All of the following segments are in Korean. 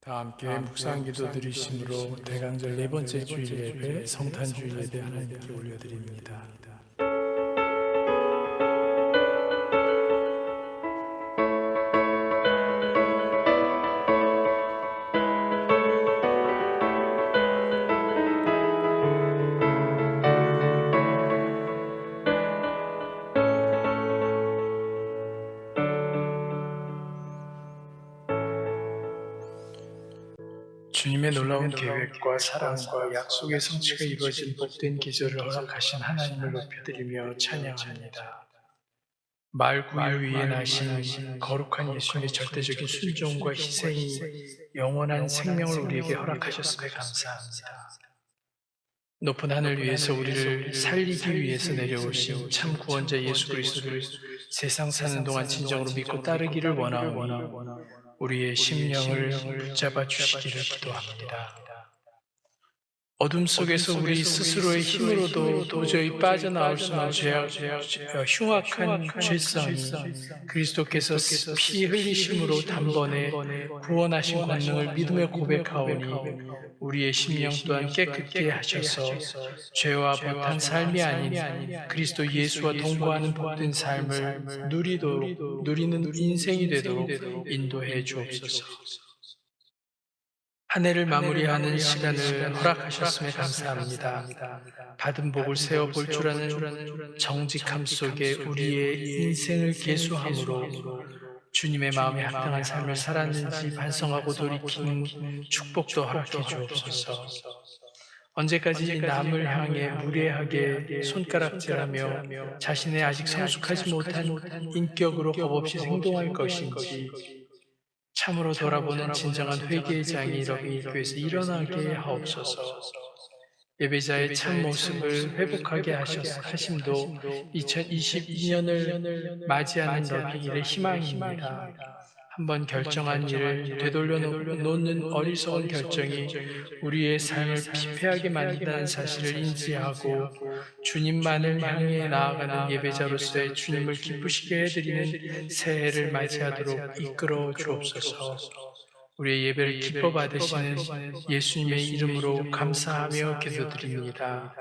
다 함께 묵상 기도 드리심으로 대강절 네 번째 주일 예배 성탄주일 예배 하나님께 올려드립니다. 주님의 놀라운 계획과 사랑과 약속의 성취가 이루어진 복된 기절을 허락하신 하나님을 높여드리며 찬양합니다. 말구유 위에 나신 거룩한 예수님의 절대적인 순종과 희생이 영원한 생명을 우리에게 허락하셨음에 감사합니다. 높은 하늘 위에서 우리를 살리기 위해서 내려오신 참 구원자 예수 그리스도를 세상 사는 동안 진정으로 믿고 따르기를 원하오니 우리의 심령을 붙잡아 주시기를 기도합니다. 어둠 속에서 우리 스스로의 힘으로도 도저히 빠져나올 수 없는 흉악한 죄성이 그리스도께서 피 흘리심으로 단번에 구원하신 권능을 믿으며 고백하오니 우리의 심령 또한 깨끗게 하셔서 죄와 벗한 삶이 아닌 그리스도 예수와 동거하는 복된 삶을 누리는 인생이 되도록 인도해 주옵소서. 한 해를 마무리하는 시간을 허락하셨음에 감사합니다. 받은 복을 세어볼 줄 아는 정직함 속에 우리의 인생을 계수함으로 주님의 마음에 합당한 삶을 살았는지 반성하고 돌이키는 축복도 허락해 주옵소서. 언제까지 남을 향해 무례하게 손가락질하며 자신의 아직 성숙하지 못한 인격으로 겁없이 행동할 것인지 참으로 돌아보는 진정한 회개의 장이 이렇게 교회에서 일어나게 하옵소서. 예배자의 참 모습을 회복하게 하심도 2022년을 맞이하는 너희들의 희망입니다. 한번 결정한 일을 되돌려 놓는 어리석은 결정이 우리의 삶을 피폐하게 만든다는 사실을 인지하고 주님만을 향해 나아가는 예배자로서의 주님을 기쁘시게 해드리는 새해를 맞이하도록 이끌어 주옵소서. 우리의 예배를 기뻐 받으시는 예수님의 이름으로 감사하며 기도드립니다.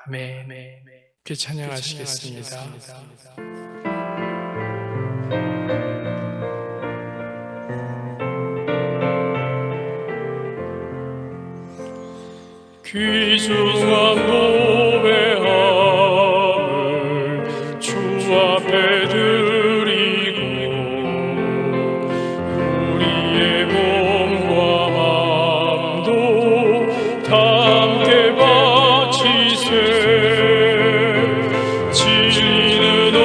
아멘. 함께 찬양하시겠습니다. 귀중한 노회함을 주 앞에 드리고 우리의 몸과 마음도 함께 바치세. 진리는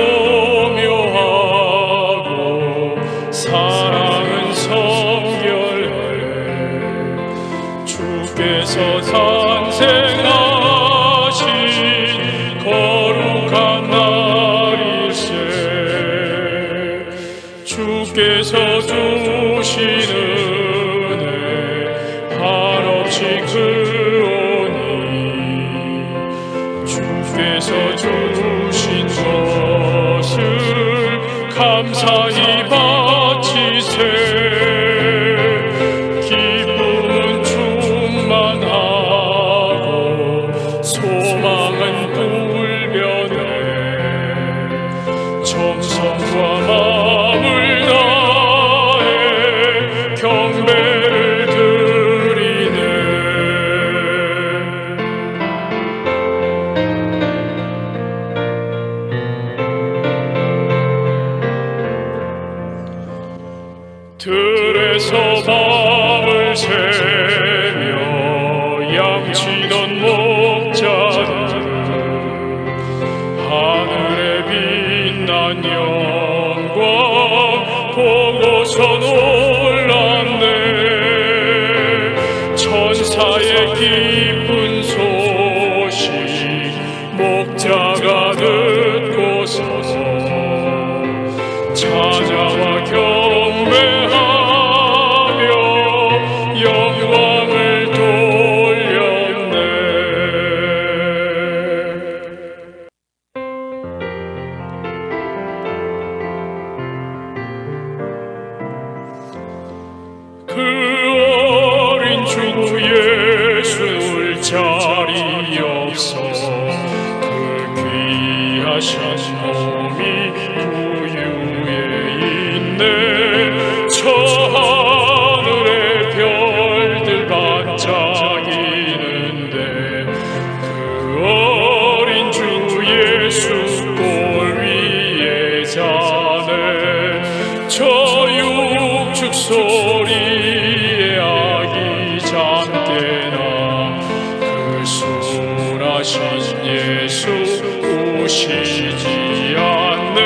오묘하고 사랑은 성결해. 주께서 탄생하신 거룩한 날일세. 주께서 주신 은혜 한없이 크오니 주께서 주신 것을 감사히 바치세. 소망은 불변해. 정성과 마음을 다해 경배를 드리네. 들에서 밤을 새며 양치던 목자들 하늘에 빛난 영광 보고서 놀랐네. 천사의 기쁜 소식 목자가 듣고서 찾아와 경배하며 영광을 돌렸네. 하신 몸이 구유에 있네. 저 하늘의 별들 반짝이는데 그 어린 주 예수 골 위에 자네. 저 육축 소리에 아기 잠깨나 그 순하신 예수 오시지 않네.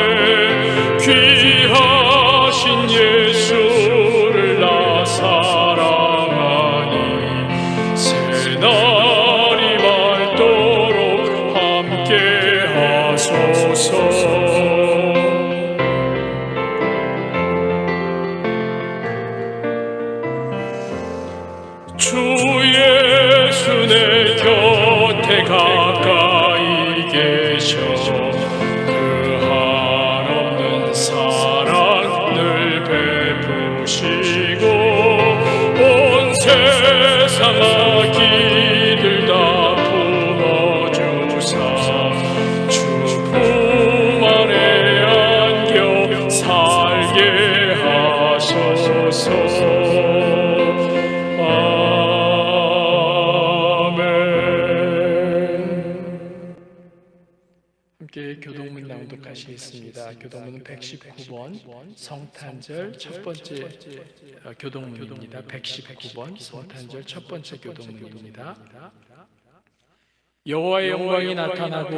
귀하신 예수를 나 사랑하니 새날이 밝도록 함께 하소서. 주 예수 내 곁에 가까이 계셔. 그 한없는 사랑 늘 베푸시고 온 세상 아기들 다 품어주사 주 품 안에 안겨 살게 하소서. 함께 교동문 낭독하시겠습니다. 교동문은 119번 성탄절 첫 번째 교동문입니다. 119번 성탄절 첫 번째 교동문입니다. 여호와의 영광이 나타나고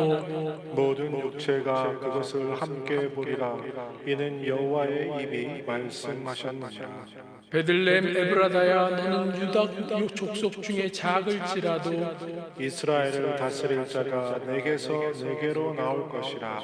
모든 육체가 그것을 함께 보리라. 이는 여호와의 입이 말씀하셨느니라. 베들레헴 에브라다야, 너는 유다 족속 중에 작을지라도 이스라엘을 다스릴 자가 내게서 내게로 나올 것이라.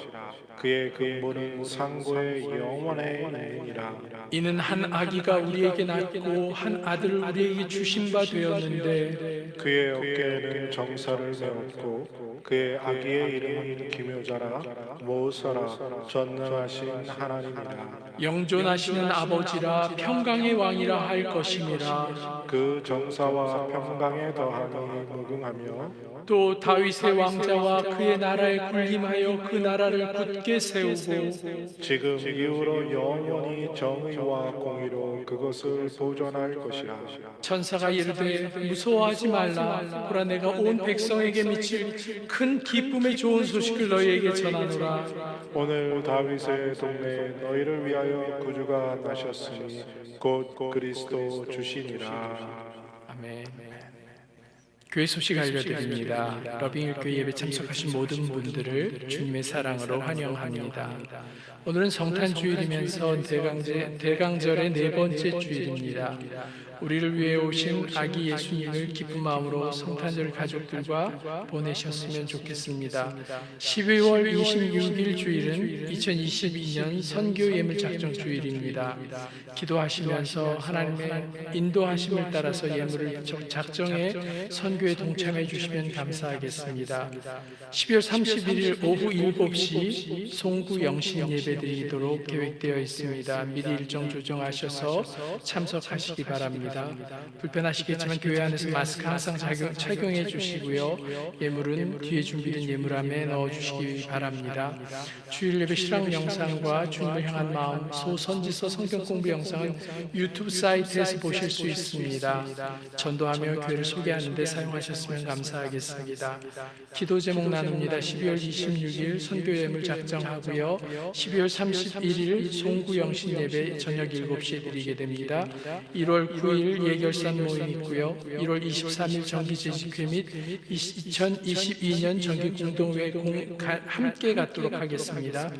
그의 근본은 상고의 영원에 있느니라. 이는 한 아기가 우리에게 낳고 한 아들을 우리에게 주신 바 되었는데 그의 어깨에는 정사를 메었고 그의 아기의 이름은 기묘자라 모사라 전능하신 하나님이라. 영존하시는 아버지라 평강의 왕이라 할 것임이라. 그 정사와 평강에 더하니 무궁하며 또 다윗의 왕자와 그의 나라에 군림하여 그 나라를 굳게 세우고 지금 이후로 영원히 정의와 공의로 그것을 보존할 것이라. 천사가 이르되 무서워하지 말라. 보라, 내가 온 백성에게 미칠 큰 기쁨의 좋은 소식을 너희에게 전하노라. 오늘 다윗의 동네에 너희를 위하여 구주가 나셨으니 곧 그리스도 주시니라. 아멘. 교회 소식 알려드립니다. 러빙일교회 예배 참석하신 모든 분들을 주님의 사랑으로 환영합니다. 오늘은 성탄주일이면서 대강절의 네 번째 주일입니다. 우리를 위해 오신 아기 예수님을 기쁜 마음으로 성탄절 가족들과 보내셨으면 좋겠습니다. 12월 26일 주일은 2022년 선교 예물 작정 주일입니다. 기도하시면서 하나님의 인도하심을 따라서 예물을 작정해 선교에 동참해 주시면 감사하겠습니다. 12월 31일 오후 7시 송구 영신 예배 드리도록 계획되어 있습니다. 미리 일정 조정하셔서 참석하시기 바랍니다. 불편하시겠지만 교회 안에서 마스크 항상 착용해 주시고요. 예물은 뒤에 준비된 예물함에 넣어주시기 바랍니다. 주일 예배 실황 영상과 주님을 향한 마음 소선지서 성경 공부 영상은 유튜브 사이트에서 보실 수 있습니다. 전도하며 교회를 소개하는 데 사용하셨으면 감사하겠습니다. 기도 제목 나눕니다. 12월 26일 선교 예물 작정하고요. 12월 31일 송구 영신 예배 저녁 7시에 드리게 됩니다. 1월 9일 예결산 모임 있고요. 1월 23일 정기 재직회 및 2022년 정기 공동회 함께 갖도록 하겠습니다.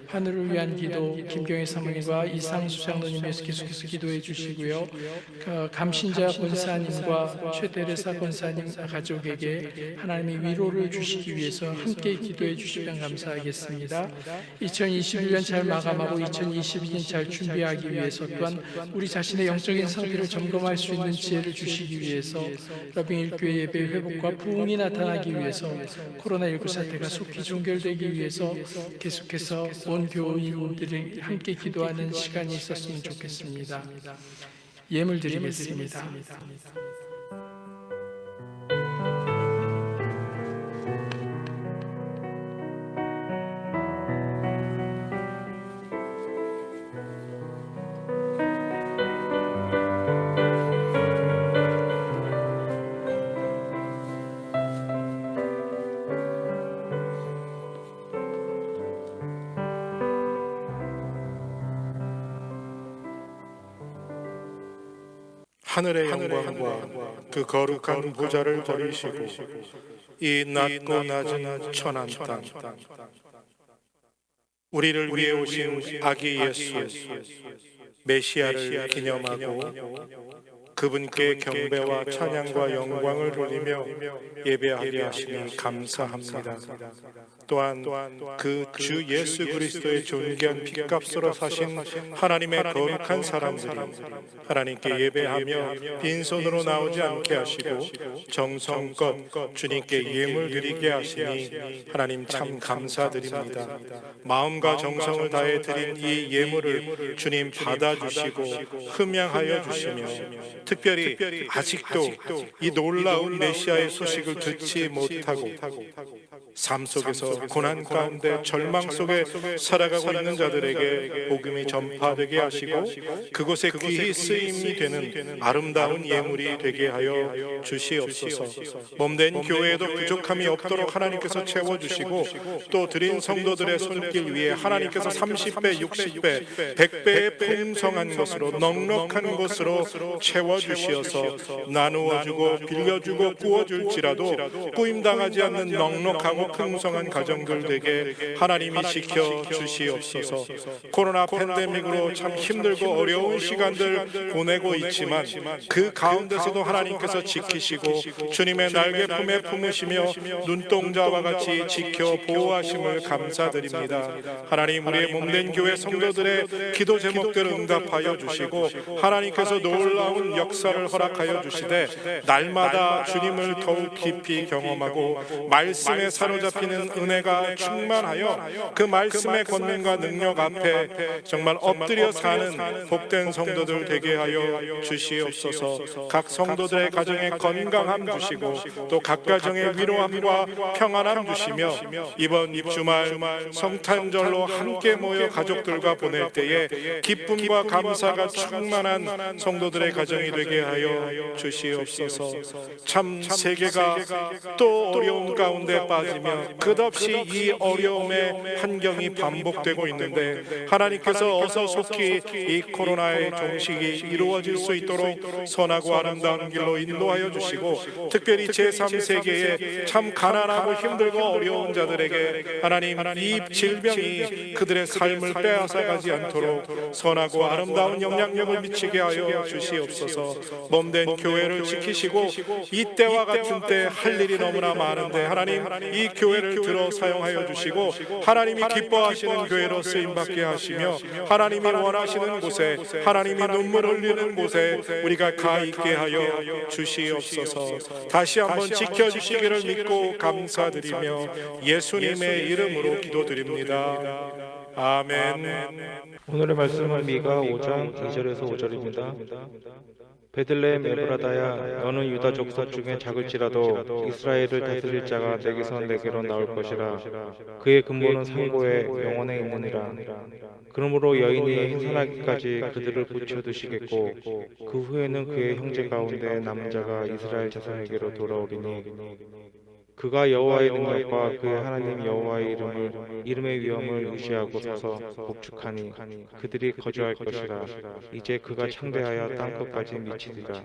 하늘을 위한 기도 김경애 사모님과 이상수 장로님께서 계속해서 기도해 주시고요. 감신자 권사님과 최대레사 권사님 가족에게 하나님의 위로를 주시기 위해서 함께 기도해 주시면 감사하겠습니다. 2021년 잘 마감하고 2022년 잘 준비하기 위해서 또한 우리 자신의 영적인 상태를 점검할 수 있는 지혜를 주시기 위해서 러빙일교회 예배 회복과 부흥이 나타나기 위해서 코로나19 사태가 속히 종결되기 위해서 계속해서 온 교인들이 함께 기도하는 시간이 있었으면 좋겠습니다. 예물 드리겠습니다. 하늘의 영광과 그 거룩한 보좌를 버리시고 이 낮고 낮은 천한 땅, 우리를 위해 오신 아기 예수 메시아를 기념하고 그분께 경배와 찬양과 영광을 돌리며 예배하게 하시니 감사합니다. 또한 그 주 예수 그리스도의 존귀한 핏값으로 사신 하나님의 거룩한 사람들이 하나님께 예배하며 빈손으로 나오지 않게 하시고 정성껏 주님께 예물 드리게 하시니 하나님 참 감사드립니다. 마음과 정성을 다해 드린 이 예물을 주님 받아주시고 흠양하여 주시며 특별히 아직도 이 놀라운 메시아의 소식을 듣지 못하고 삶 속에서 고난 가운데 절망 속에 살아가고 있는 자들에게 복음이 전파되게 하시고 그곳에 귀히 쓰임이 되는 아름다운 예물이 되게 하여 주시옵소서. 몸된 교회에도 부족함이 없도록 하나님께서 채워주시고 또 드린 성도들의 손길 위에 하나님께서 30배, 60배, 100배의 풍성한 것으로 넉넉한 것으로 채워주시어서 나누어주고 빌려주고 구워줄지라도 꾸임당하지 않는 넉넉하고 풍성한 가정들 되게 하나님이 지켜주시옵소서. 코로나 팬데믹으로 참 힘들고 어려운 시간들 보내고 있지만 그 가운데서도 하나님께서 지키시고 주님의 날개 품에 품으시며 눈동자와 같이 지켜 보호하심을 감사드립니다. 하나님, 우리의 몸된 교회 성도들의 기도 제목들을 응답하여 주시고 하나님께서 놀라운 역사를 허락하여 주시되 날마다 주님을 더욱 깊이 경험하고 말씀에 사로잡히는 은혜가 충만하여 그 말씀의 권능과 능력 앞에 정말 엎드려 사는 복된 성도들 되게 하여 주시옵소서. 각 성도들의 가정에 건강함 주시고 또 각 가정에 위로함과 평안함 주시며 이번 주말 성탄절로 함께 모여 가족들과 보낼 때에 기쁨과 감사가 충만한 성도들의 가정이 되게 하여 주시옵소서. 참 세계가 또 어려운 가운데 빠지며 끝없이 이 어려움의 환경이 반복되고 있는데 하나님께서 어서 속히 이 코로나의 종식이 이루어질 수 있도록 선하고 아름다운 길로 인도하여 주시고 특별히 제3세계에 참 가난하고 힘들고 어려운 자들에게 하나님 이 질병이 그들의 삶을 빼앗아가지 않도록 선하고 아름다운 영향력을 미치게 하여 주시옵소서. 몸된 교회를 지키시고 이때와 같은 때 할 일이 너무나 많은데 하나님 이 교회를 들어 사용하여 주시고 하나님이 기뻐하시는 교회로 쓰임받게 하시며 하나님이 원하시는 곳에 하나님이 눈물 흘리는 곳에 우리가 가 있게 하여 주시옵소서. 다시 한번 지켜주시기를 믿고 감사드리며 예수님의 이름으로 기도드립니다. 아멘. 오늘의 말씀은 미가 5장 2절에서 5절입니다. 베들레헴 에브라다야, 너는 유다 족속 중에 작을지라도 이스라엘을 다스릴 자가 내게서 내게로 나올 것이라. 그의 근본은 상고에 영원에 있느니라. 그러므로 여인이 해산하기까지 그들을 붙여두시겠고 그 후에는 그의 형제 가운데 남은 자가 이스라엘 자손에게로 돌아오리니 그가 여호와의 능력과 그의 하나님 여호와의 이름의 위엄을 의지하고 서서 복축하니 그들이 거주할 것이라. 이제 그가 창대하여 땅끝까지 미치리라.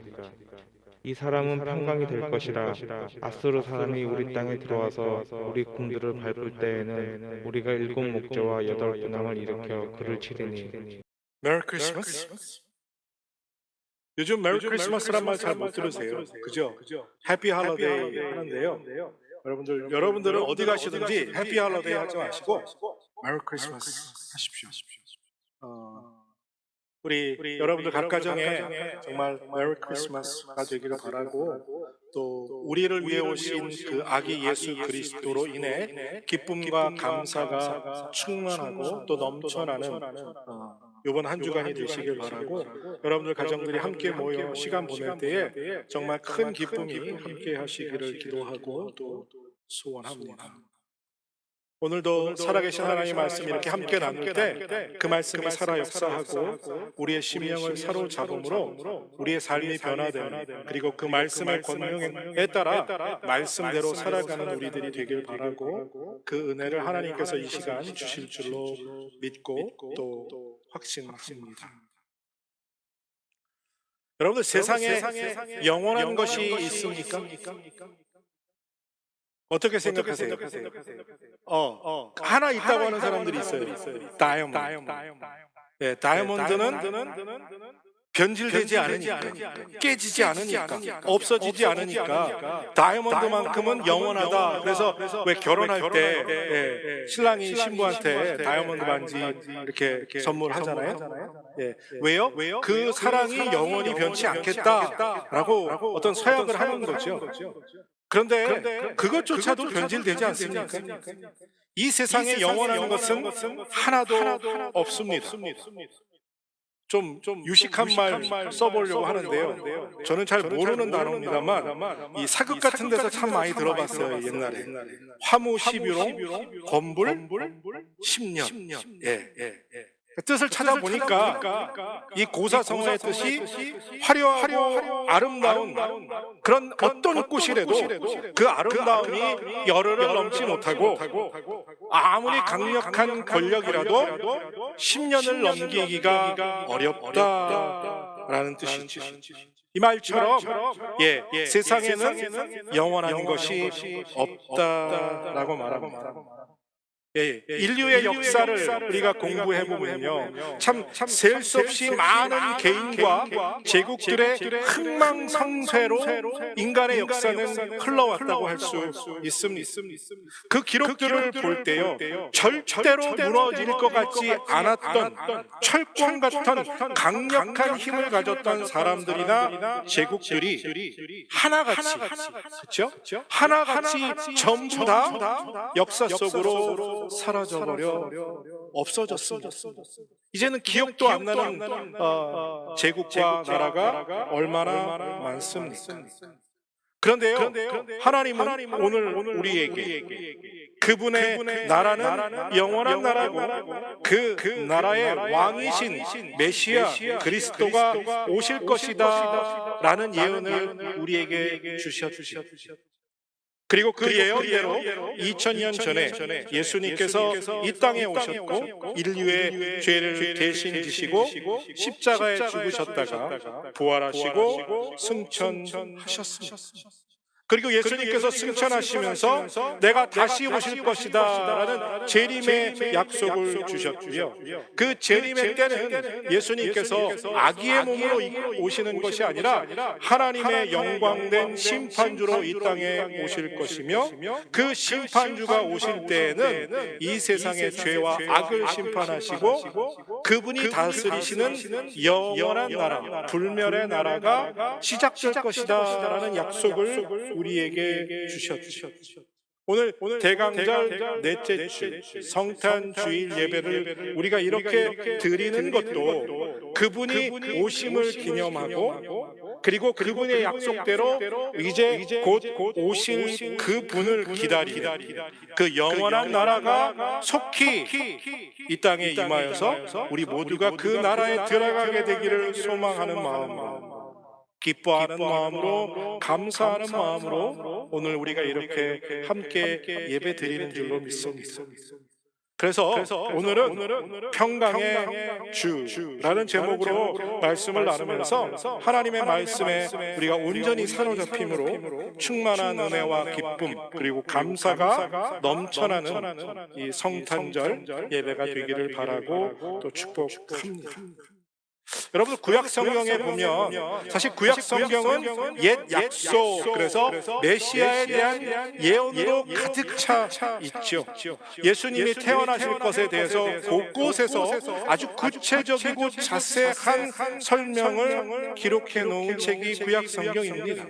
이 사람은 평강이 될 것이라. 아수르 사람이 우리 땅에 들어와서 우리 궁들을 밟을 때에는 우리가 7 목자와 8 분함을 일으켜 그를 치리니. 메리 크리스마스. 요즘 메리 크리스마스란 말 잘 못 들으세요. 그죠? 해피 할러데이 하는데요. 여러분들은 어디 가시든지 해피 할러데이 하지 마시고 메리 크리스마스 하십시오. 우리 여러분들 각 가정에 정말 메리 크리스마스가 되기를 바라고 또 우리를 위해 오신 그 아기 예수 그리스도로 인해 기쁨과 감사가 충만하고 또 넘쳐나는 이번 한 주간이 되시길 바라고 여러분들 가정들이 함께 모여 시간 보낼 때에 정말 큰 기쁨이 함께 하시기를 기도하고 또 소원합니다. 오늘도 살아계신 하나님의 말씀 이렇게 함께 나눌 때 그 말씀이 살아 역사하고 우리의 심령을 사로잡음으로 우리의 삶이 변화되는 그리고 그 말씀의 권능에 따라 말씀대로 살아가는 우리들이 되길 바라고 그 은혜를 하나님께서 이 시간 주실 줄로 믿고 또 확신합니다. 여러분들 세상에 영원한 것이 있습니까? 어떻게 생각하세요? 하나 있다고 하는 사람들이 있어요. 다이아몬드. 네, 다이아몬드는 변질되지 않으니까, 깨지지 않으니까, 없어지지 않으니까 다이아몬드만큼은 영원하다. 그래서 왜 결혼할 때 신랑이 신부한테 다이아몬드 반지 이렇게 선물하잖아요. 왜요? 그 사랑이 영원히 변치 않겠다라고 어떤 서약을 하는 거죠. 그런데 그것조차도 변질되지 않습니까? 이 세상에 영원한 것은 하나도 없습니다. 좀 유식한 말 써보려고 하는데요. 저는 잘 모르는 단어입니다만 이 사극 같은 데서 참 많이 들어봤어요. 옛날에 화무 11홍, 건불 10년. 뜻을 찾아보니까 이 고사성어의 뜻이 화려하고 아름다운 그런 어떤 꽃이라도 그 아름다움이 열흘을 넘지 못하고 아무리 강력한 권력이라도 10년을 넘기기가 어렵다라는 뜻이죠. 이 말처럼 세상에는 영원한 것이 없다라고 말합니다. 인류의 역사를 우리가 공부해 보면요, 참 셀 수 없이 많은 개인과 제국들의 흥망성쇠로 인간의 역사는 흘러왔다고 할 수 있습니다. 그 기록들을 볼 때요, 절대로 무너질 것 같지 않았던 철권 같은 강력한 힘을 가졌던 사람들이나 제국들이 하나같이, 그렇죠? 하나같이 전부 다 역사 속으로 사라져버려 없어졌습니다. 이제는 기억도 안 나는 제국과 나라가 얼마나 많습니까? 그런데요, 하나님은 오늘 우리에게 그분의 나라는 영원한 나라고 그 나라의 왕이신 메시아 그리스도가 오실 것이다 라는 예언을 우리에게 주셨죠. 그리고 그 예언대로 2000년 전에 예수님께서 이 땅에 오셨고 인류의 죄를 대신 지시고 십자가에 죽으셨다가 부활하시고 승천하셨습니다. 그리고 예수님께서 승천하시면서 내가 다시 오실 것이다 라는 재림의 약속을 주셨고요, 그 재림의 때는 예수님께서 아기의 몸으로 오시는 것이 아니라 하나님의 영광된 심판주로 이 땅에 오실 것이며, 그 심판주가 오실 때에는 이 세상의 죄와 악을 심판하시고 그분이 다스리시는 영원한 나라, 불멸의 나라가 시작될 것이다 라는 약속을 우리에게 주셨죠. 오늘 대강절 넷째 주 성탄 주일 예배를 우리가 이렇게 드리는 것도 그분이 오심을 기념하고, 그리고 그분의 약속대로 이제 곧 오실 그분을 기다리는 그 영원한 나라가 속히 이 땅에 임하여서 우리 모두가 그 나라에 들어가게 되기를 소망하는 마음으로, 기뻐하는 마음으로, 감사하는 마음으로 오늘 우리가 이렇게 함께 예배 드리는 줄로 믿습니다. 그래서 오늘은 평강의 주라는 제목으로 말씀을 나누면서 하나님의 말씀에 우리가 온전히 사로잡힘으로 충만한 은혜와 기쁨 그리고 감사가 넘쳐나는 이 성탄절 예배가 되기를 바라고 또 축복합니다. 여러분, 구약 성경에 보면 사실 구약 성경은 옛 약속, 그래서 메시아에 대한 예언으로 가득 차 있죠. 예수님이 태어나실 것에 대해서 곳곳에서 아주 구체적이고 자세한 설명을 기록해 놓은 책이 구약 성경입니다.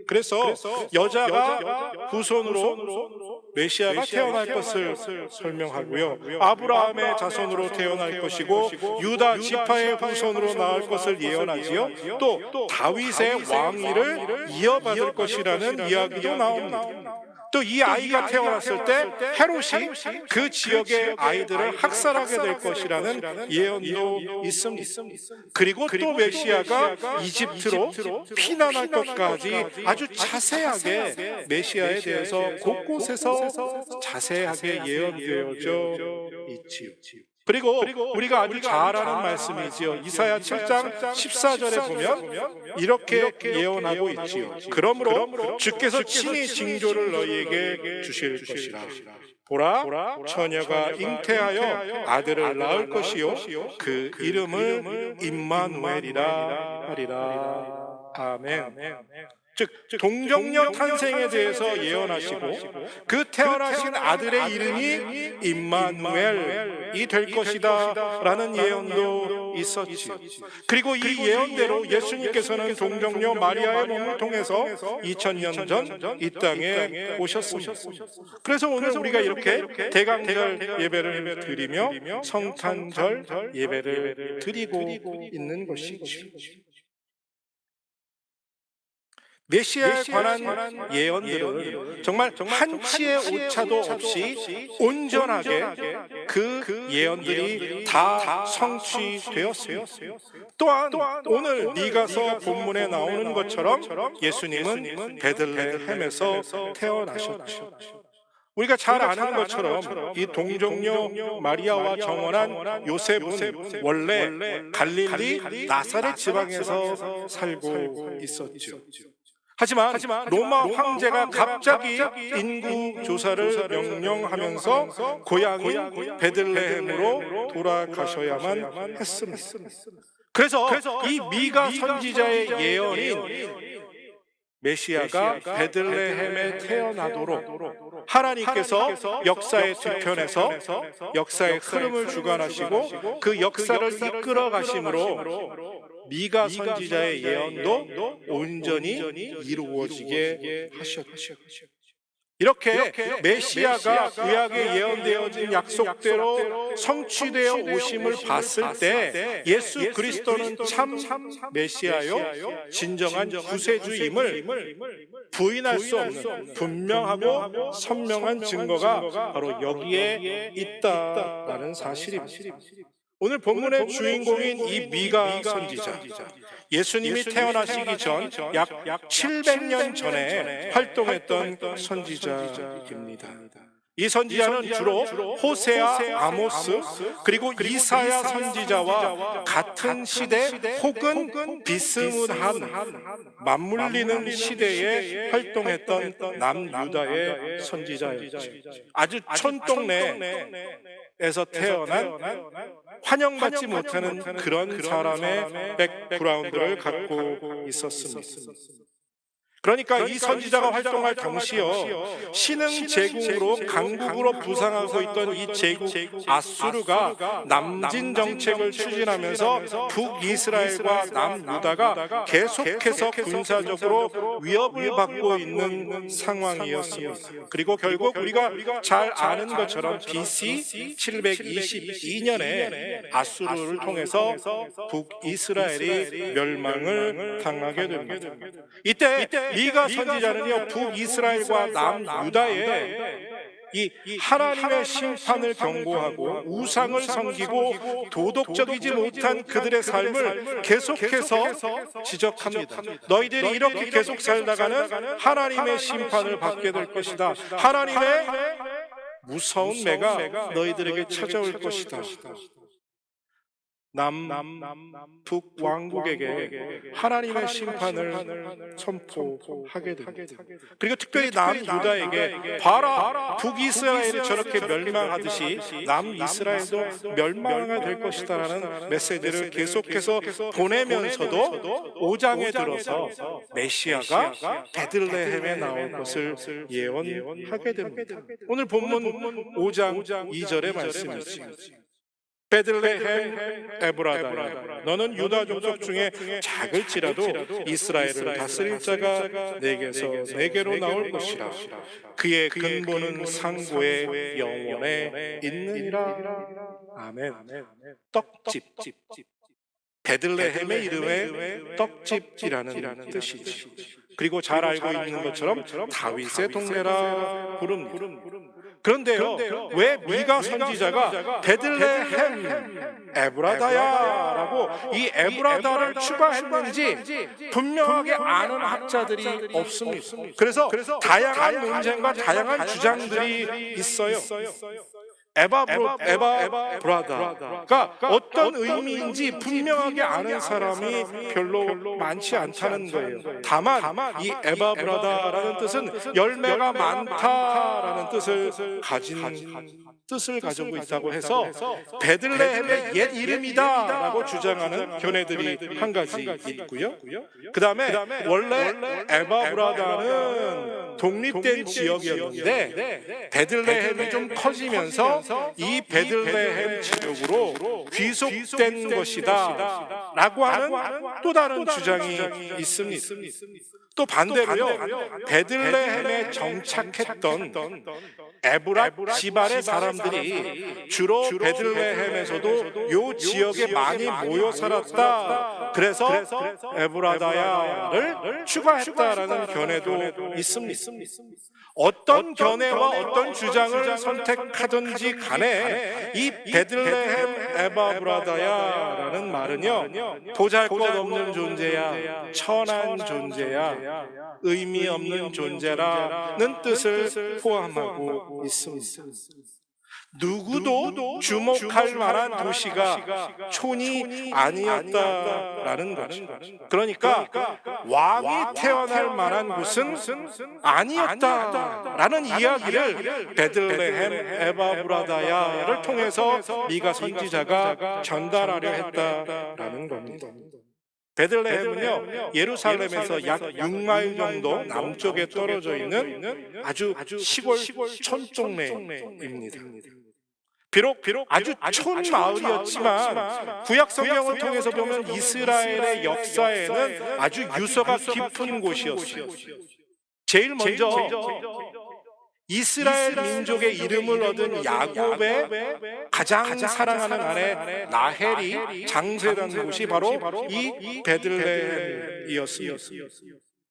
그래서 여자가 후손으로 메시아가 태어날 것을 설명하고요, 아브라함의 자손으로 태어날 것이고 유다 지파의 후손으로 나올 것을 예언하지요. 또 다윗의 왕위를 이어받을 것이라는 이야기도 나옵니다. 또 이 아이가 태어났을 때 헤롯이 그 지역의 아이들을 학살하게 될 것이라는 예언도 있습니다. 그리고 또 메시아가 이집트로 피난할 것까지 아주 자세하게 메시아에 대해서 곳곳에서 자세하게 예언되어져 있지요. 그리고 우리가 아주 잘 아는 말씀이지요. 이사야 7장 14절에 보면 이렇게 예언하고 있지요. 그러므로 주께서 친히 징조를 너희에게 주실 것이라. 보라, 처녀가 잉태하여 아들을 낳을 것이요 그 이름을 임마누엘이라 하리라. 아멘. 즉 동정녀 탄생에 대해서 예언하시고 그 태어나신 아들의 이름이 임마누엘이 될 것이다 라는 예언도 있었지. 그리고 이 예언대로 예수님께서는 동정녀 마리아의 몸을 통해서 2000년 전 이 땅에 오셨습니다. 그래서 오늘 우리가 이렇게 대강절 예배를 드리며 성탄절 예배를 드리고 있는 것이죠. 메시아에 관한 예언들은 정말 한치의 오차도 없이 온전하게 그 예언들이 다 성취되었습니다. 또한 오늘 미가서 본문에 나오는 것처럼 예수님은 베들레헴에서 태어나셨죠. 우리가 잘 아는 것처럼 이 동정녀 마리아와 정혼한 요셉은 원래 갈릴리 나사렛 지방에서 살고 있었죠. 하지만 로마 황제가 갑자기 인구 조사를 명령하면서 고향인 베들레헴으로 돌아가셔야만 했습니다. 그래서 이 미가 선지자의 예언인 메시아가 베들레헴에 태어나도록 하나님께서 역사의 뒤편에서 역사의 흐름을 주관하시고 그 역사를 이끌어 가심으로 미가 선지자의 예언도 온전히 이루어지게 하셨죠. 이렇게 메시아가 구약에 예언되어진 약속대로 성취되어 오심을 봤을 때 예수 그리스도는 참 메시아요 진정한 구세주임을 부인할 수 없는 분명하고 선명한 증거가 바로 여기에 있다라는 사실입니다. 오늘 본문의 주인공인 이 미가 선지자, 예수님이 태어나시기 전 약 700년 전에 활동했던 선지자입니다. 이 선지자는 주로 호세아, 아모스, 그리고 이사야 선지자와 같은 시대 혹은 비스무한 맞물리는 시대에 활동했던 남유다의 선지자였죠. 아주 촌동네에서 태어난 환영받지 못하는 그런 사람의 백그라운드를 갖고 있었습니다. 그러니까 이 선지자가 활동할 당시요 신흥 제국으로 강국으로 부상하고 있던 이 제국 아수르가 남진 정책을 추진하면서 북이스라엘과 남유다가 계속해서 군사적으로 위협을 받고 있는 상황이었습니다. 그리고 결국 우리가 잘 아는 것처럼 BC 722년에 아수르를 통해서 북이스라엘이 멸망을 당하게 됩니다. 이때 미가 선지자는요 북이스라엘과 남유다에 이 하나님의 심판을 경고하고 우상을 섬기고 도덕적이지 못한 그들의 삶을 계속해서 지적합니다. 너희들이 이렇게 계속 살다가는 하나님의 심판을 받게 될 것이다. 하나님의 무서운 매가 너희들에게 찾아올 것이다. 북 왕국에게 하나님의 심판을 선포하게 됩니다. 그리고 특별히 남유다에게 봐라 북이스라엘이 저렇게 멸망하듯이 남이스라엘도 멸망하게 될 것이다라는 메시지를 계속해서 보내면서도 5장에 들어서 메시아가 베들레헴에 나올 것을 예언하게 됩니다. 오늘 본문 5장 2절의 말씀이지. 베들레헴 에브라다야 너는 유다 족속 중에 작을지라도 이스라엘을 다스릴 자가 내게서 내게로 나올 것이라. 그의 근본은 상고의 영원에 있느니라. 아멘. 떡집, 베들레헴의 이름에 떡집이라는 뜻이지. 그리고 잘 알고 있는 것처럼 다윗의 동네라 부릅니다. 그런데요, 왜 미가 선지자가 베들레헴 에브라다야라고 이 에브라다를 추가했는지 분명하게 아는 학자들이 없습니다. 그래서 다양한 논쟁과 다양한 주장들이 있어요. 에바 브라다가 어떤 의미인지 분명하게 아는 사람이 별로 많지 않다는 거예요. 다만 이 에바 브라다라는 뜻은 열매가 많다라는 뜻을 가지고 있다고 해서 베들레헴의 옛 이름이다라고 주장하는 견해들이 한 가지 있고요. 그 다음에 원래 에바 브라다는 독립된 지역이었는데 베들레헴이 좀 커지면서 이 베들레헴 지역으로 귀속된 것이다 라고 하는 또 다른 주장이 있습니다. 또 반대로요, 베들레헴에 정착했던 에브라 지발의 사람들이 주로 베들레헴에서도 요 지역에 많이 모여 살았다, 그래서 에브라다야를 추가했다라는 견해도 있습니다. 어떤 견해와 어떤 주장을 선택하든지 간에 이 베들레헴 에바브라다야라는 말은요, 보잘것없는 존재야, 천한 존재야, 의미 없는 존재라는 뜻을 포함하고 있습니다. 누구도 주목할 만한 도시가 촌이 아니었다라는 거죠. 그러니까 왕이 태어날 만한 곳은 아니었다라는 이야기를 베들레헴 에바브라다야를 통해서 미가 선지자가 전달하려 했다라는 겁니다. 베들레헴은요, 예루살렘에서 약 6마일 정도 남쪽에 떨어져 있는 아주 시골 촌동네입니다. 비록 아주 촌마을이었지만 구약 성경을 통해서 보면 이스라엘의 역사에는 아주 유서가 깊은 곳이었어요. 제일 먼저 이스라엘 민족의 이름을 얻은 야곱의 가장 사랑하는 아내 라헬이 장세된 곳이 바로 이 베들레헴이었습니다.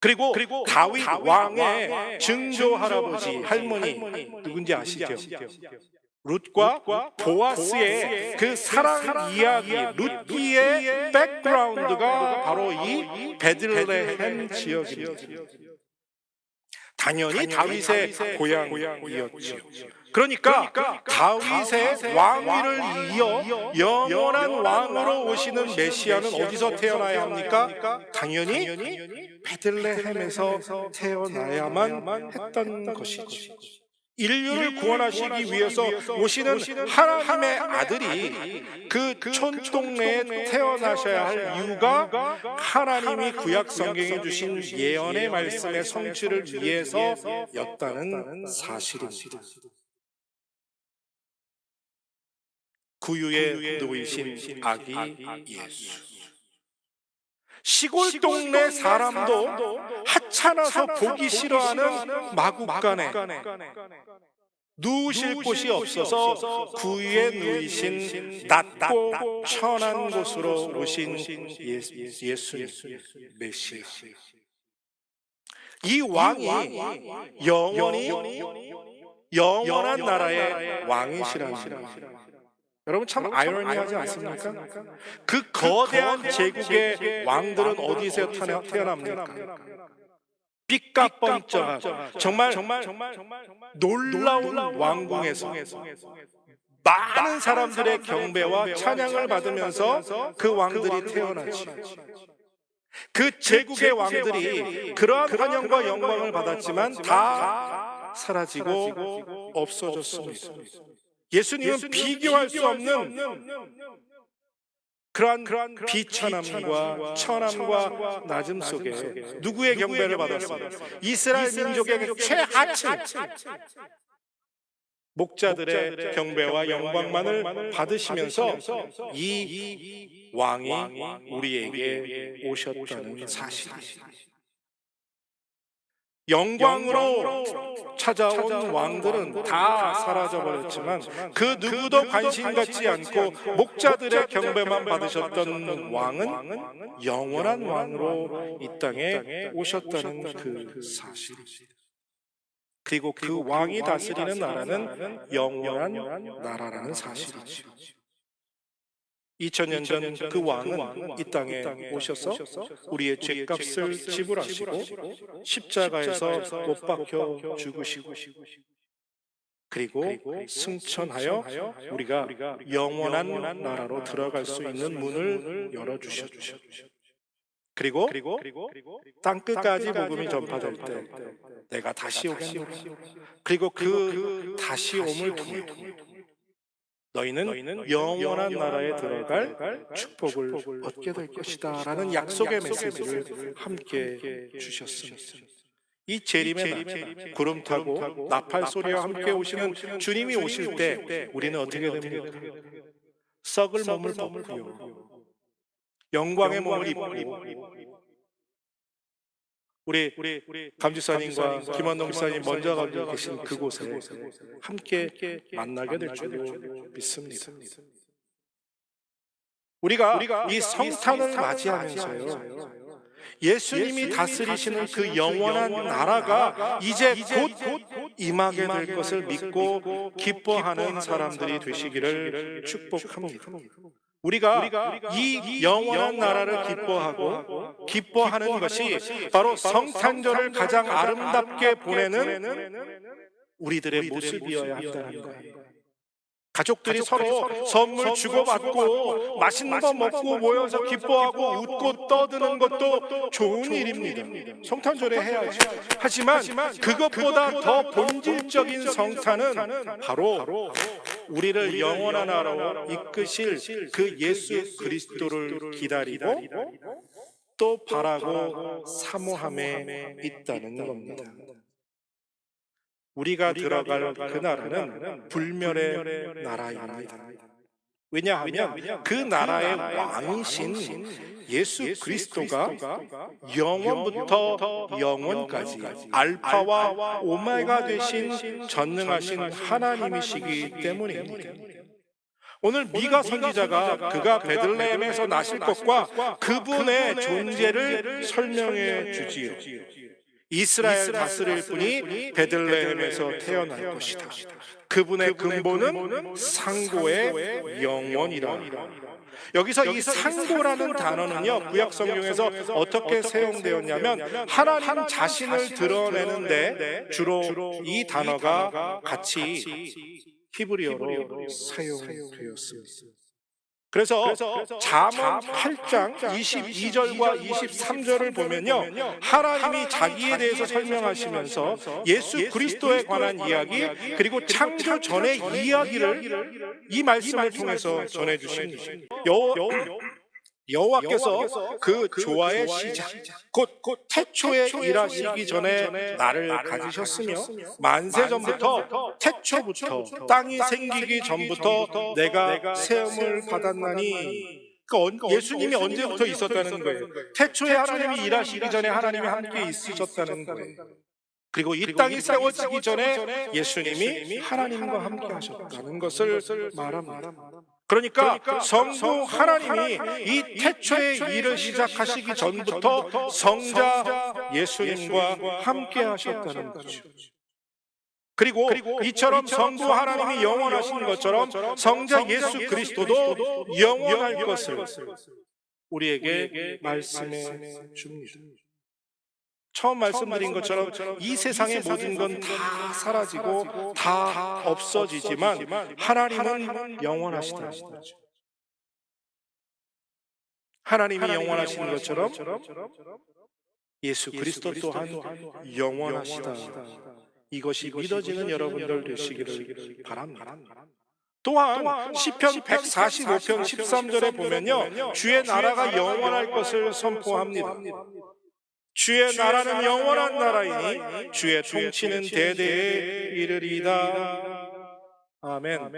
그리고 다윗 왕의 증조 할아버지 할머니 누군지 아시죠? 룻과 보아스의 그 사랑 이야기, 룻기의 백그라운드가 바로 이 베들레헴 지역입니다. 당연히 다윗의 고향이었죠. 그러니까 다윗의 왕위를 이어 영원한 왕으로 오시는 메시아는 어디서 태어나야 합니까? 당연히 베들레헴에서 태어나야만 했던 것이죠. 인류를 구원하시기 위해서 오시는 하나님의 아들이 그 촌동네에 태어나셔야 할 이유가 하나님이 구약 성경에 주신 예언의 말씀의 성취를 위해서였다는 사실입니다. 구유에 놓이신 아기 예수. 시골 동네 사람도 하찮아서 보기 싫어하는 마국간에 누우실 곳이 없어서 구유에 누이신 낮고 천한 곳으로 오신 예수님 메시아. 이 왕이 영원한 나라의 왕이시라는 거예요. 여러분 참 아이러니하지 않습니까? 그 거대한 제국의 왕들은 어디서 태어납니까? 삐까뻔쩍한 정말 놀라운 왕궁에서 많은 사람들의 경배와 찬양을 받으면서 그 왕들이 태어나죠. 그 제국의 왕들이 그러한 환영과 영광을 받았지만 다 사라지고 없어졌습니다. 예수님은 비교할 수 없는 그러한 비천함과 천함과 낮음 속에 누구의 경배를 받았습니까? 이스라엘 민족의 최하층 목자들의 경배와 영광만을 받으시면서 이 왕이 우리에게 오셨다는 사실입니다. 영광으로 찾아온 왕들은 다 사라져버렸지만 그 누구도 관심 갖지 않고 목자들의 경배만 받으셨던 왕은 영원한 왕으로 이 땅에 오셨다는 그 사실입니다. 그리고 그 왕이 다스리는 나라는 영원한 나라라는 사실이죠. 2000년 전 그 왕은 이 땅에 오셔서 우리의 죄값을 지불하시고 십자가에서 못 박혀 죽으시고 그리고 승천하여 우리가 영원한 나라로 들어갈 수 있는 문을 열어주셨죠. 그리고 땅 끝까지 복음이 전파될 때 내가 다시 오겠노라. 그리고 그 다시 om을 통해 너희는 영원한 나라에 들어갈 축복을 얻게 될 것이다 라는 약속의 메시지를 함께 주셨습니다. 이 재림의 날, 구름 타고 나팔 소리와 함께 오시는 주님이 오실 때 우리는 어떻게 됩니까? 썩을 몸을 벗고요, 영광의 몸을 입고, 우리 감지사님과 김한동 지사님 먼저 가고 계신 그곳에 함께 만나게 될 줄 믿습니다. 우리가 이 성탄을 맞이하면서요, 예수님이 다스리시는 그 영원한 나라가 이제 곧 임하게 될 것을 믿고 기뻐하는 사람들이 되시기를 축복합니다. 우리가 이 영원한 나라를 기뻐하는 것이 바로 성탄절을 가장 아름답게 보내는 우리들의 모습이어야 한다는 거예요. 가족들이 서로 선물 주고받고 맛있는 거 먹고 모여서 기뻐하고 웃고 떠드는 것도 좋은 일입니다. 성탄절에 해야죠. 하지만 그것보다 더 본질적인 성탄은 바로 우리를 영원한 나라로 이끄실 그 예수 그리스도를 기다리고 또 바라고 사모함에 있다는 겁니다. 우리가 들어갈 그 나라는 불멸의 나라입니다. 왜냐하면 그 나라의 왕이신 예수 그리스도가 영원부터 영원까지 알파와 오메가 되신 전능하신 하나님이시기 때문입니다. 오늘 미가 선지자가 그가 베들레헴에서 나실 것과 그분의 존재를 설명해 주지요. 이스라엘 다스릴 분이 베들레헴에서 태어날 것이다. 그분의 근본은 상고의 영원이라. 여기서 이 상고라는 단어는요, 구약 성경에서 어떻게 사용되었냐면 하나님 자신을 드러내는데 주로 이 단어가 같이 히브리어로 사용되었습니다. 그래서 잠언 8장 22절과 23절을 보면요, 하나님이 자기에 대해서 설명하시면서 예수 그리스도에 관한 이야기, 그리고 창조 전의 이야기를 이 말씀을 통해서 전해주십니다. 여호와께서 그 조화의 시작, 곧 태초에 일하시기 전에 나를 가지셨으며 만세 전부터, 태초부터, 땅이 생기기 전부터 내가 세움을 받았나니. 그러니까 예수님이 언제부터 있었다는 거예요? 태초에 하나님이 일하시기 전에 하나님이 함께 있으셨다는 거예요. 그리고 이 땅이 세워지기 전에 예수님이 하나님과 함께 하셨다는 것을 말합니다. 그러니까 성부 하나님이 이 태초의 일을 시작하시기 전부터 성자 예수님과 함께 하셨다는 거죠. 그리고 이처럼 성부 하나님이 영원하신 것처럼 성자 예수 그리스도도 영원할 것을 우리에게 말씀해 줍니다. 처음 말씀드린 것처럼 이 세상의 모든 건 다 사라지고 다 없어지지만 하나님은 영원하시다. 하나님이 영원하신 것처럼 예수 그리스도 또한 영원하시다. 이것이 믿어지는 여러분들 되시기를 바랍니다. 또한 시편 145편 13절에 보면요, 주의 나라가 영원할 것을 선포합니다. 주의 나라는 영원한 나라이니 주의 통치는 대대에 이르리이다. 아멘.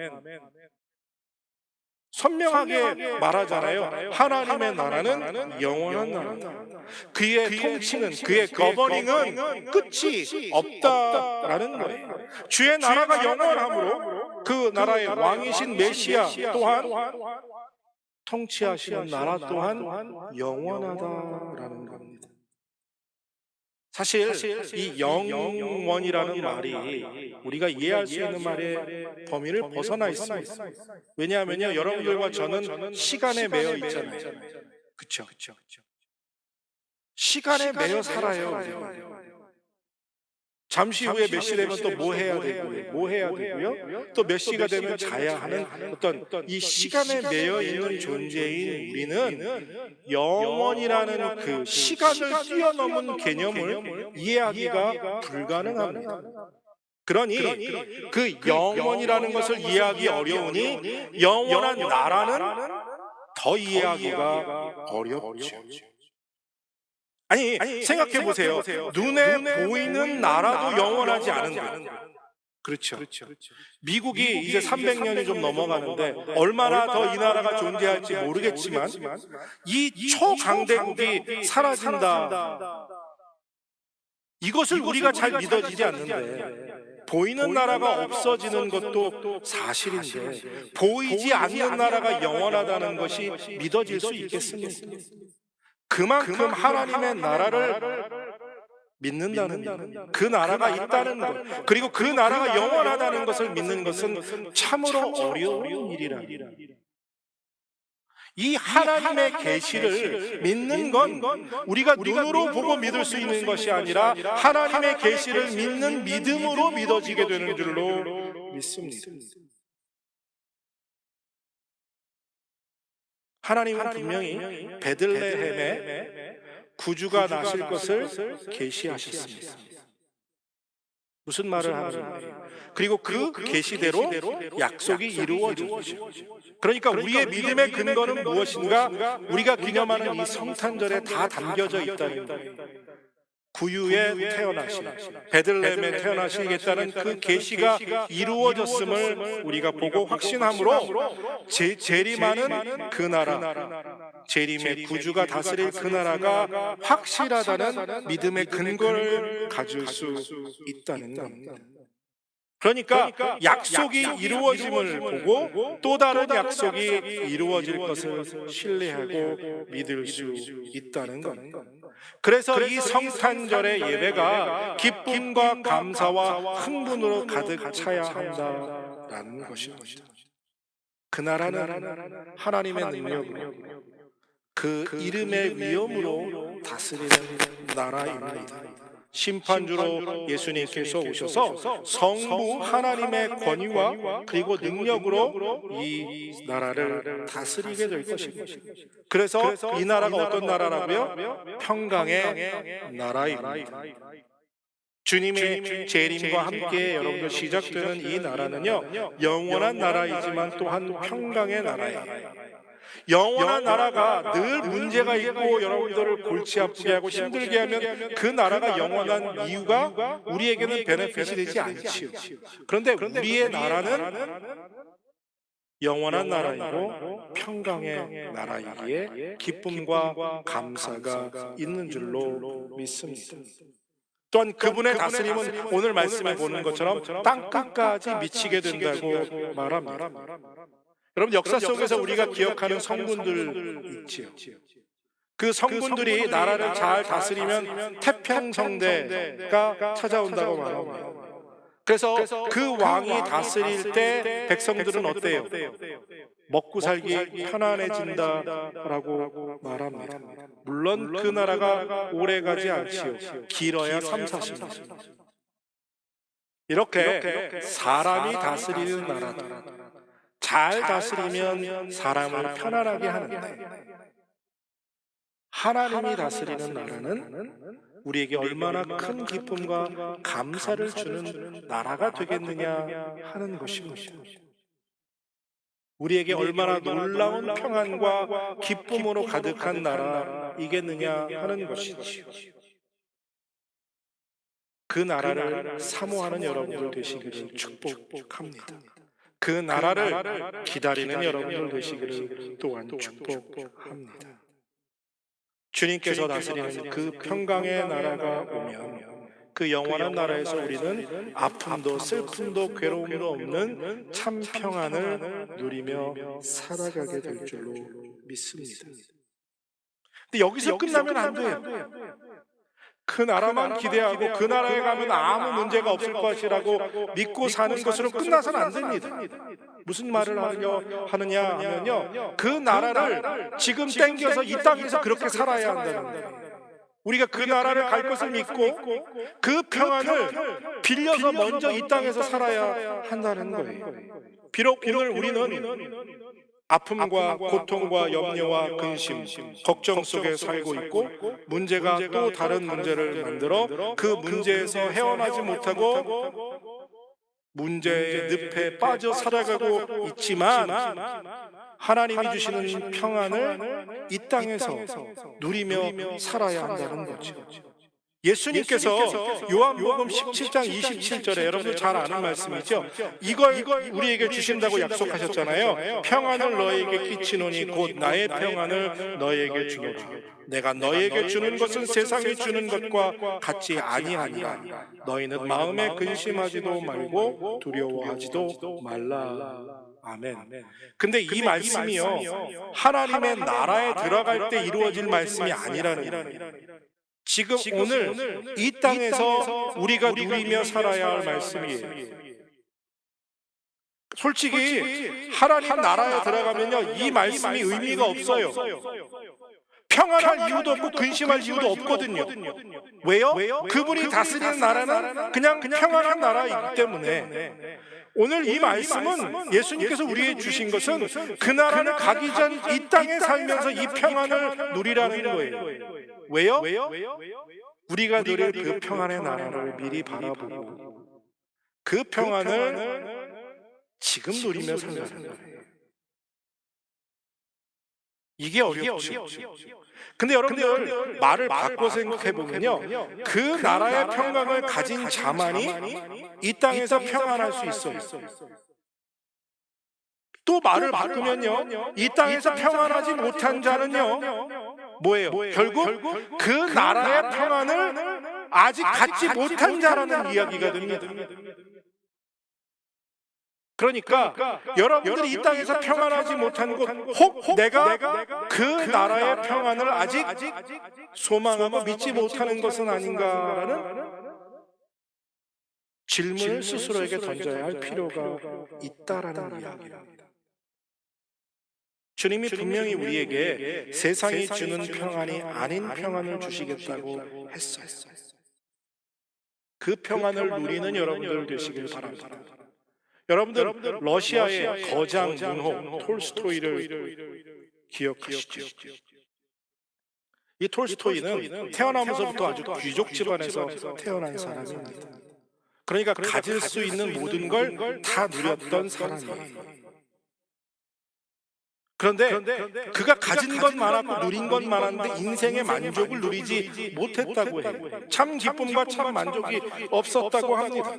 선명하게 말하잖아요. 하나님의 나라는 영원한 나라다. 그의 통치는, 그의 거버링은 끝이 없다라는 거예요. 주의 나라가 영원하므로 그 나라의 왕이신 메시아 또한 통치하시는 나라 또한 영원하다라는 겁니다. 사실 이 영원이라는 말이 우리가 이해할 수 있는 말의 범위를 벗어나 있습니다. 왜냐하면요, 여러분들과 저는 시간에 매여 있잖아요. 그렇죠? 시간에 매여 살아요. 잠시 후에 몇 시 되면 또 뭐 해야 되고요? 뭐 해야 되고요? 또 몇 시가 되면 자야 하는 어떤 이 시간에 매여 있는 존재인 우리는 영원이라는 그 시간을 뛰어넘은 개념을 이해하기가 불가능합니다. 그러니 그 영원이라는 것을 이해하기 어려우니 영원한 나라는 더 이해하기가 어렵죠. 아니 생각해 보세요. 눈에 보이는 나라도 영원하지 않은데, 그렇죠. 미국이 이제 300년이 좀 넘어가는데 얼마나 더 이 나라가 존재할지 모르겠지만 이 초강대국이 사라진다, 이것을 우리가 잘 믿어지지 않는데, 보이는 나라가 없어지는 것도 사실인데 보이지 않는 나라가 영원하다는 것이 믿어질 수 있겠습니까? 그만큼 하나님의 나라를 믿는다는 것, 그 나라가 있다는 것, 그리고 그 나라가 영원하다는 것을 믿는 것은 참으로 어려운 일이라. 이 하나님의 계시를 믿는 건 우리가 눈으로 보고 믿을 수 있는 것이 아니라 하나님의 계시를 믿는 믿음으로 믿어지게 되는 줄로 믿습니다. 하나님은 분명히 베들레헴에 구주가 나실 것을 계시하셨습니다. 무슨 말을 하느냐? 그리고 그 계시대로 약속이 이루어졌죠. 그러니까 우리의 믿음의 근거는 무엇인가? 우리가 기념하는 이 성탄절에 다 담겨져 있다는 거예요. 구유에 태어나시, 베들레헴에 태어나시겠다는 그 계시가 이루어졌음을 우리가 보고 확신함으로 재림하는 그 나라, 재림의 구주가 다스릴 그 나라가 확실하다는 믿음의 근거를 가질 수 있다는 겁니다. 그러니까 약속이 이루어짐을 보고 또 다른 약속이 이루어질 것을 신뢰하고 믿을 수 있다는 겁니다. 그래서 이 성탄절의 예배가 기쁨과 감사와 흥분으로 가득 차야 한다라는 것입니다. 그 나라는 하나님의 능력으로, 그 이름의 위엄으로 다스리는 나라입니다. 심판주로 예수님께서 오셔서 성부 하나님의 권위와 그리고 능력으로 이 나라를 다스리게 될 것입니다. 그래서 이 나라가 어떤 나라라고요? 평강의 나라입니다. 주님의 재림과 함께 여러분들 시작되는 이 나라는요, 영원한 나라이지만 또한 평강의 나라예요. 영원한 나라가 늘 문제가 있고 여러분들을 골치 아프게 하고 힘들게 하면 그 나라가 영원한 이유가 우리에게는 베네핏이 되지 않지요. 그런데 우리의 나라는 영원한 나라이고 평강의 나라이기에 기쁨과 감사가 있는 줄로 믿습니다. 또한 그분의 다스림은 오늘 말씀에 보는 것처럼 땅끝까지 미치게 된다고 말합니다. 여러분, 역사 속에서 우리가 기억하는 성군들 있지요. 그 성군들이 나라를 잘 다스리면 태평성대가 찾아온다고 말합니다. 그래서 그 왕이 다스릴 때 백성들은 어때요? 먹고 살기 편안해진다라고 말합니다. 물론 그 나라가 오래가지 않지요. 길어야 3, 40년. 이렇게 사람이 다스리는 나라다. 잘 다스리면 사람을 편안하게 하는데, 하나님이 다스리는 나라는 우리에게 얼마나 큰 기쁨과 감사를 주는 나라가 되겠느냐 하는 것입니다. 우리에게 얼마나 놀라운 평안과 기쁨으로 가득한 나라이겠느냐 하는 것이지요. 그 나라를 사모하는 여러분들 되시기를 축복합니다. 그 나라를 기다리는 여러분들 되시기를 또한 축복합니다. 주님께서 다스리는 그 평강의 나라가 오면 그 영원한 나라에서 우리는 아픔도 슬픔도 괴로움도 없는 참 평안을 누리며 살아가게 될 줄로 믿습니다. 근데 여기서 끝나면 안 돼요. 그 나라만 기대하고 그 나라에 가면 아무 문제가 없을 것이라고 믿고 사는 것으로 끝나서는 안 됩니다. 무슨 말을 하느냐 하면요, 그 나라를 지금 땡겨서 이 땅에서 그렇게 살아야 한다는 거예요. 우리가 그 나라를 갈 것을 믿고 그 평안을 빌려서 먼저 이 땅에서 살아야 한다는 거예요. 비록 오늘 우리는 아픔과 고통과 염려와 근심, 걱정 속에 살고 있고 문제가 또 다른 문제를 만들어 그 문제에서 헤어나지 못하고 문제의 늪에 빠져 살아가고 있지만 하나님이 주시는 평안을 이 땅에서 누리며 살아야 한다는 거죠. 예수님께서 요한복음 17장 27절에 여러분들 잘 아는 말씀이죠. 이걸 우리에게 주신다고 약속하셨잖아요. 평안을 너에게 끼치노니 곧 나의 평안을 너에게 주노라. 내가 너에게 주는 것은 세상이 주는 것과 같지 아니하니라. 너희는 마음에 근심하지도 말고 두려워하지도 말라. 아멘. 근데 이 말씀이요, 하나님의 나라에 들어갈 때 이루어질 말씀이 아니라는 거예요. 지금 오늘 이 땅에서 우리가 누리며 살아야 할 말씀이에요. 솔직히 하나님 나라에 들어가면요, 이 말씀이 의미가 없어요. 평안할 이유도 없고 근심할 이유도 없거든요. 왜요? 그분이 다스리는 나라는 그냥 평안한 나라이기 때문에. 오늘 이 말씀은 예수님께서 우리에게 주신 것은 그 나라를 가기 전 이 땅에 살면서 이 평안을 누리라는 거예요. 왜요? 우리가 누릴 그 평안의 나라를 미리 바라보고 그 평안을 지금 누리며 살라는 거예요. 이게 어렵죠. 근데 여러분들 말을 바꿔 생각해 보면요, 그 나라의 평강을 가진 자만이 이 땅에서 평안할 수 있어요. 또 말을 바꾸면요, 이 땅에서 평안하지 못한 자는요 뭐예요? 결국 그 나라의 평안을 아직 갖지 못한 자라는 이야기가 됩니다. 그러니까 여러분들이 이 땅에서 평안하지 못한 것, 혹 내가 그 나라의 평안을 아직 소망하고 믿지 못하는 것은 아닌가라는 질문을 스스로에게 던져야 할 필요가 있다라는 이야기입니다. 주님이 분명히 우리에게 세상이 주는 평안이 아닌 평안을 주시겠다고 했어요. 그 평안을 누리는 여러분들 되시길 바랍니다. 여러분들 러시아의 거장 문호 톨스토이를 기억하시죠? 이 톨스토이는 태어나면서부터 아주 귀족 집안에서 태어난 사람입니다. 그러니까 가질 수 있는 모든 걸 다 누렸던 사람이에요. 그런데 그가 가진 건 많았고 누린 건 많았는데 인생의 만족을 누리지 못했다고 해요. 참 기쁨과 참 만족이 없었다고 합니다.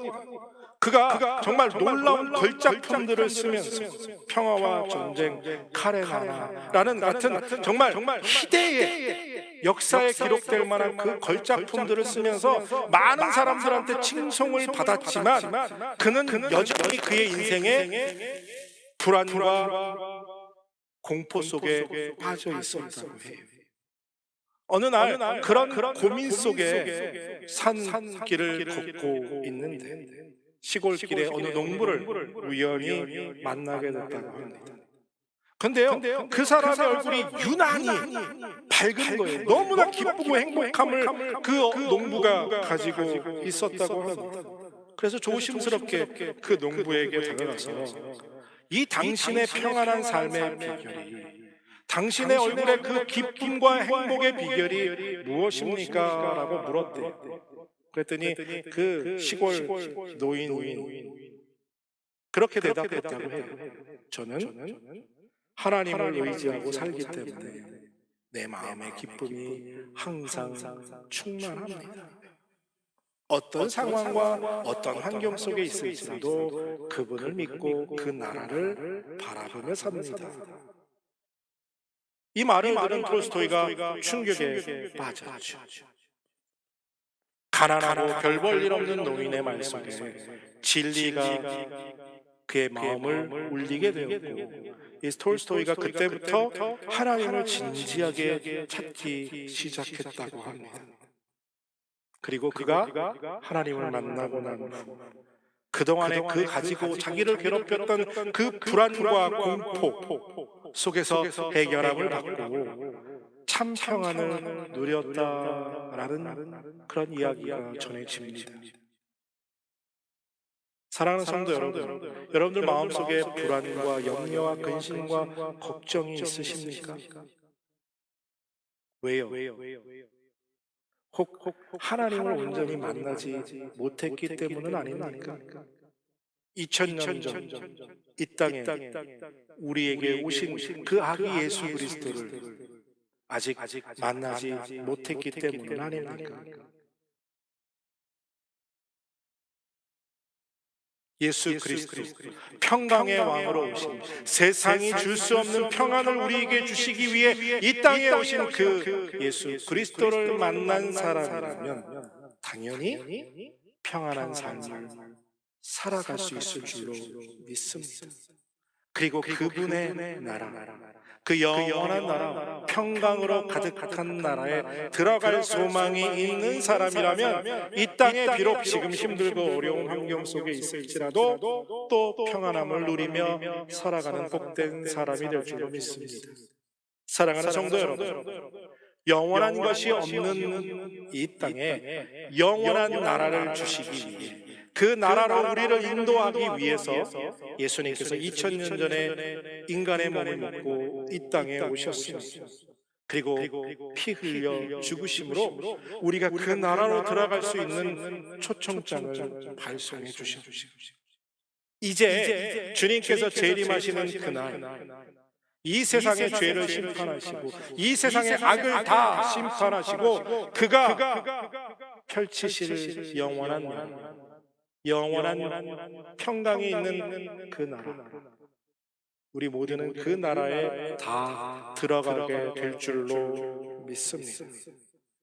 그가 정말 놀라운 걸작품들을 쓰면서 평화와 전쟁, 칼의 나라라는 같은 정말 희대의 역사에 기록될 만한 그 걸작품들을 쓰면서 많은 사람들한테 칭송을 받았지만 그는 여전히 그의 인생에 불안과 공포 속에 빠져 있었다고 해요. 어느 날 그런 고민 속에 산길을 걷고 있는데 시골길에 어느 농부를 우연히 만나게 됐다고 합니다. 근데요, 그 사람의 얼굴이 유난히 밝은 거예요. 너무나 기쁘고 행복함을 그 농부가 가지고 있었다고 합니다. 그래서 조심스럽게 그 농부에게 다가가서 이 당신의 평안한 삶의 비결이, 당신의 얼굴에 그 기쁨과 행복의 비결이 무엇입니까? 라고 물었대요. 그랬더니 그 시골 노인이 그렇게 대답했다고 해요. 저는 하나님을 의지하고 살기 때문에 내 마음의 기쁨이 항상 충만합니다. 어떤 상황과 어떤 환경 속에 있을지라도 그분을 믿고 그 나라를 바라보며 삽니다. 이 말을 들은 톨스토이가 충격에 빠졌죠. 가난하고 별 볼 일 없는 노인의 말 속에 진리가 그의 마음을 울리게 되었고, 이 톨스토이가 그때부터 하나님을 진지하게 찾기 시작했다고 합니다. 그리고 그가 하나님을 만나고 난 후 그동안에 그 가지고 자기를 괴롭혔던 그 불안과 공포 속에서 해결함을 받고 참 평안을 누렸다라는 그런 이야기가 전해집니다. 사랑하는 성도 여러분, 여러분들 마음속에 불안과 염려와 근심과 걱정이 있으십니까? 왜요? 혹 하나님을 온전히 만나지 못했기 때문은 아닙니까? 2000년 전 이 땅에 우리에게 오신 그 아기 예수 그리스도를 아직 만나지 못했기 때문은 아닙니까? 예수 그리스도 평강의 왕으로 오신, 세상이 줄 수 없는 평안을 우리에게 주시기 위해 이 땅에 오신 그 예수 그리스도를 만난 사람이라면 당연히 평안한 삶을 살아갈 수 있을 줄로 믿습니다. 그리고 그분의 나라, 그 영원한 나라, 평강으로 가득한 나라에 들어갈 소망이 있는 사람이라면 이 땅에 비록 지금 힘들고 어려운 환경 속에 있을지라도 또 평안함을 누리며 살아가는 복된 사람이 될 줄로 믿습니다. 사랑하는 성도 여러분, 영원한 것이 없는 이 땅에 영원한 나라를 주시기 위해, 그 나라로 우리를 인도하기 위해서 예수님께서 2000년 전에 인간의 몸을 먹고 이 땅에 오셨습니다. 그리고 피 흘려 죽으심으로 우리가 그 나라로 들어갈 수 있는 초청장을 발송해 주셨습니다. 이제 주님께서 재림하시는 그날, 이 세상의 죄를 심판하시고 이 세상의 악을 다 심판하시고 그가 펼치실 영원한 평강이 있는 그 나라, 우리 모두는 그 나라에 다 들어가게 될 줄로 믿습니다.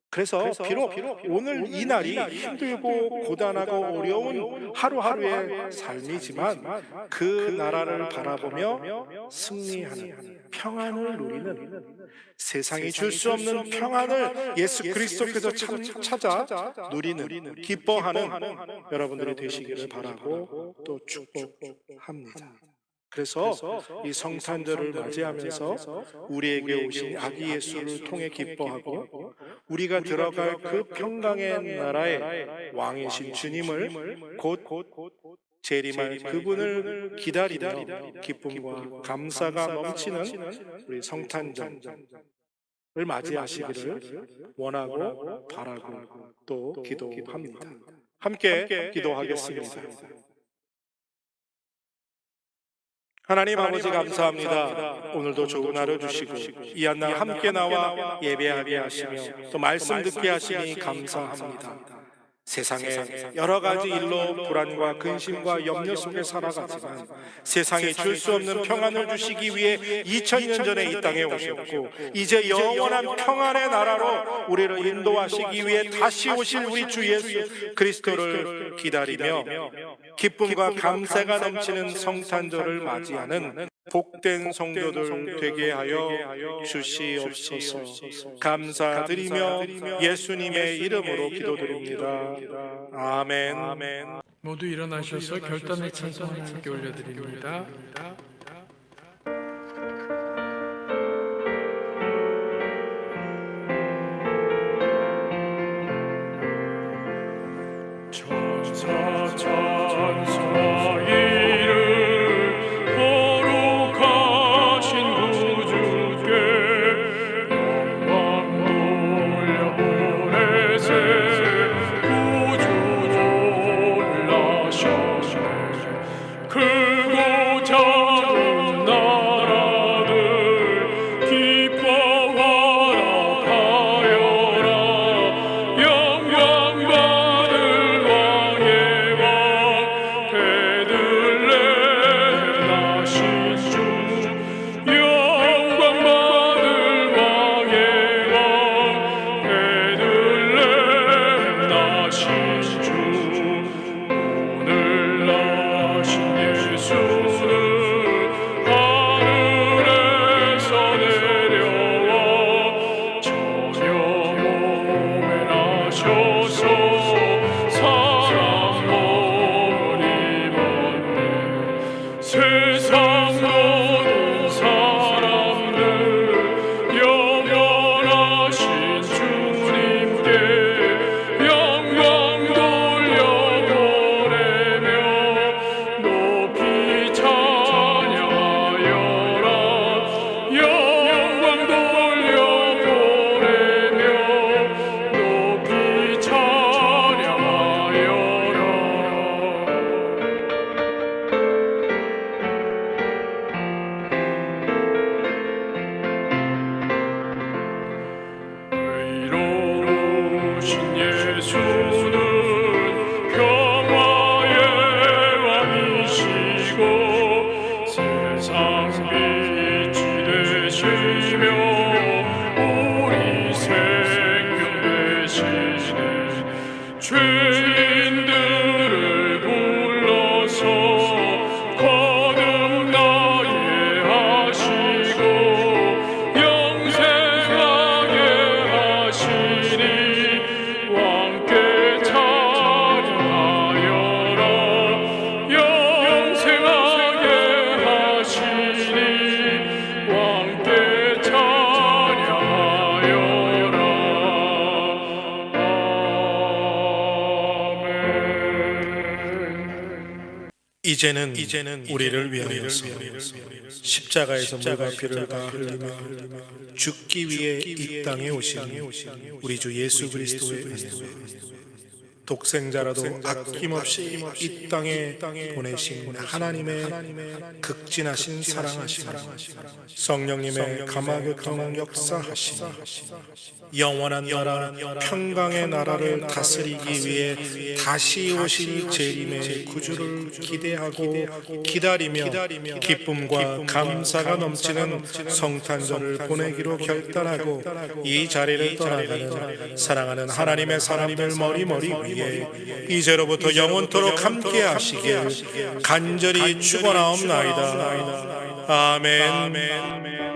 그래서 비록 오늘 이 날이 힘들고 고단하고 어려운 하루하루의 삶이지만 그 나라를 바라보며 승리하는, 평안을 누리는, 세상이 줄 수 없는 평안을 예수 그리스도께서 찾아 누리는, 기뻐하는 여러분들이 되시기를 바라고 또 축복합니다. 그래서 이 성탄절을 맞이하면서 우리에게 오신 아기 예수를 통해 기뻐하고 우리가 들어갈 그 평강의 나라의 왕이신 주님을 곧 재림할 그분을 기다리며 기쁨과 감사가 넘치는 우리 성탄절을 맞이하시기를 원하고 바라고 또 기도합니다. 함께 기도하겠습니다. 하나님 아버지 감사합니다. 오늘도 좋은 하루 주시고 이 한 날 함께 나와 예배하게 하시며 또 말씀 듣게 하시니 감사합니다. 세상에 여러 가지 일로 불안과 근심과 염려 속에 살아가지만 세상에 줄 수 없는 평안을 주시기 위해 2000년 전에 이 땅에 오셨고 이제 영원한 평안의 나라로 우리를 인도하시기 위해 다시 오실 우리 주 예수 그리스도를 기다리며 기쁨과 감사가 넘치는 성탄절을 맞이하는 복된 성도들 되게 하여 주시옵소서. 감사드리며 예수님의 이름으로 기도드립니다. 아멘. 모두 일어나셔서 결단의 찬송 하나님께 올려드립니다. 세상 모든 사람들 영원한 이제는 우리를 위하여서 십자가에서 물과 피를 다 흘리며 죽기 위해 이 땅에 오신 우리 주 예수 그리스도의 은혜와 독생자라도 아낌없이 이 땅에 보내신 하나님의 극진하신 사랑하심, 성령님의 감화교통 역사하심, 영원한 나라 평강의 나라를 다스리기 위해 다시 오실 재림의 구주를 기대하고 기다리며 기쁨과 감사가 넘치는 성탄절을 보내기로 결단하고 이 자리를 떠나가는 사랑하는 하나님의 사람들 머리머리 위에 이제로부터 영원토록 함께 하시길 간절히 축원하옵나이다. 아멘.